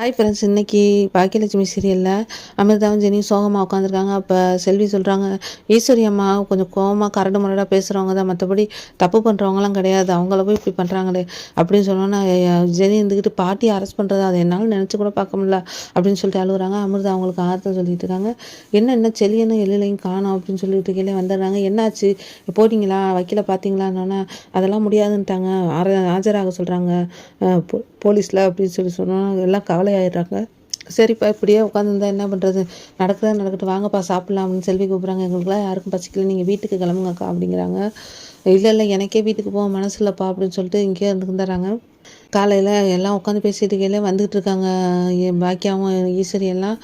Hi friends, இன்னைக்கு பாக்கியலட்சுமி சீரியலில் அமிர்தாவும் ஜெனியும் சோகமாக உட்காந்துருக்காங்க. அப்போ செல்வி சொல்கிறாங்க, ஈஸ்வரி அம்மா கொஞ்சம் கோவமாக கரடு முரடாக பேசுகிறவங்க தான், மற்றபடி தப்பு பண்ணுறவங்களாம் கிடையாது, அவங்கள போய் இப்படி பண்ணுறாங்களே அப்படின்னு சொன்னோன்னா ஜெனி இருந்துக்கிட்டு பாட்டியை அரெஸ்ட் பண்ணுறது அதை என்னால் நினச்சி கூட பார்க்க முடியல அப்படின்னு சொல்லிட்டு அழுகுறாங்க. அமிர்தா அவங்களுக்கு ஆறுதல் சொல்லிட்டு இருக்காங்க. என்ன செல்லியனும் எல்லையும் காணோம் அப்படின்னு சொல்லிட்டு கீழே வந்துடுறாங்க. என்னாச்சு, போட்டிங்களா வக்கீல பார்த்தீங்களான்னொன்னே அதெல்லாம் முடியாதுன்ட்டாங்க, ஆஜராக சொல்கிறாங்க போலீஸில் அப்படின்னு சொல்லி சொன்னோன்னா எல்லாம் கவலையாயிடுறாங்க. சரிப்பா, இப்படியே உட்காந்துருந்தா என்ன பண்ணுறது, நடக்கிறத நடக்கட்டும், வாங்கப்பா சாப்பிட்லாம் அப்படின்னு செல்வி கூப்பிட்றாங்க. எங்களுக்குலாம் யாருக்கும் பசிக்கல, நீங்கள் வீட்டுக்கு கிளம்புங்கக்கா அப்படிங்கிறாங்க. இல்லை எனக்கே வீட்டுக்கு போக மனசு இல்லைப்பா அப்படின்னு சொல்லிட்டு இங்கேயே இருந்துறாங்க. காலையில் எல்லாம் உட்காந்து பேசிட்டு இருக்கையில வந்துகிட்டு இருக்காங்க. பாக்கியாவும் ஈஸ்வரி எல்லாம்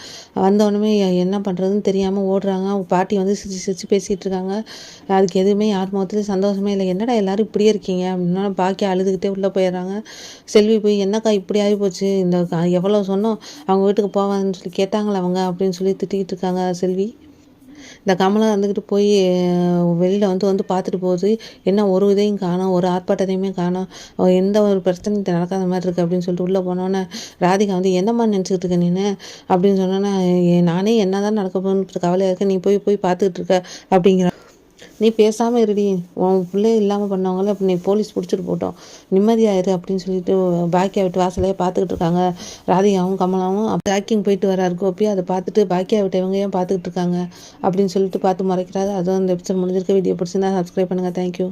வந்தோடனே என்ன பண்ணுறதுன்னு தெரியாமல் ஓடுறாங்க. அவங்க பாட்டி வந்து சிரிச்சு சிரிச்சு பேசிகிட்டு இருக்காங்க. அதுக்கு எதுவுமே யார் முகத்துலையும் சந்தோஷமே இல்லை. என்னடா எல்லாரும் இப்படியே இருக்கீங்க அப்படின்னா பாக்கியா அழுதுகிட்டே உள்ளே போயிடுறாங்க. செல்வி போய், என்னக்கா இப்படி ஆகி போச்சு, இந்த எவ்வளோ சொன்னோம் அவங்க வீட்டுக்கு போவான்னு சொல்லி கேட்டாங்களா அவங்க அப்படின்னு சொல்லி திட்டிக்கிட்டு இருக்காங்க செல்வி. இந்த கமலா வந்துக்கிட்டு போய் வெளியில் வந்து பார்த்துட்டு போகுது. என்ன ஒரு இதையும் காணோம், ஒரு ஆர்ப்பாட்டத்தையுமே காணோம், எந்த ஒரு பிரச்சனையும் நடக்காத மாதிரி இருக்குது அப்படின்னு சொல்லிட்டு உள்ளே போனோன்னே ராதிகா வந்து, என்னம்மா நினச்சிக்கிட்டு இருக்க நீனு அப்படின்னு சொன்னோன்னே, நானே என்ன தான் நடக்க போகணுன்னு கவலையாக இருக்க, நீ போய் பார்த்துக்கிட்டு இருக்க அப்படிங்கிற, நீ பேசாமல் இருடி, உன் பிள்ளை இல்லாமல் பண்ணவங்கள அப்படி நீ போலீஸ் பிடிச்சிட்டு போட்டோம், நிம்மதியாயிரு அப்படின்னு சொல்லிட்டு பாக்கியா விட்டு வாசலையே பார்த்துக்கிட்டு இருக்காங்க. ராதிகாவும் கமலாவும் பேக்கிங் போயிட்டு வராரு கோபி, அதை பார்த்துட்டு பாக்கியா விட்டு இவங்க ஏன் பார்த்துக்கிட்டு இருக்காங்க அப்படின்னு சொல்லிட்டு பார்த்து மறைக்கிறாரு. அதுவும் இந்த எபிசோட் முடிஞ்சிருக்க. வீடியோ பிடிச்சிருந்தா சப்ஸ்கிரைப் பண்ணுங்கள். தேங்க்யூ.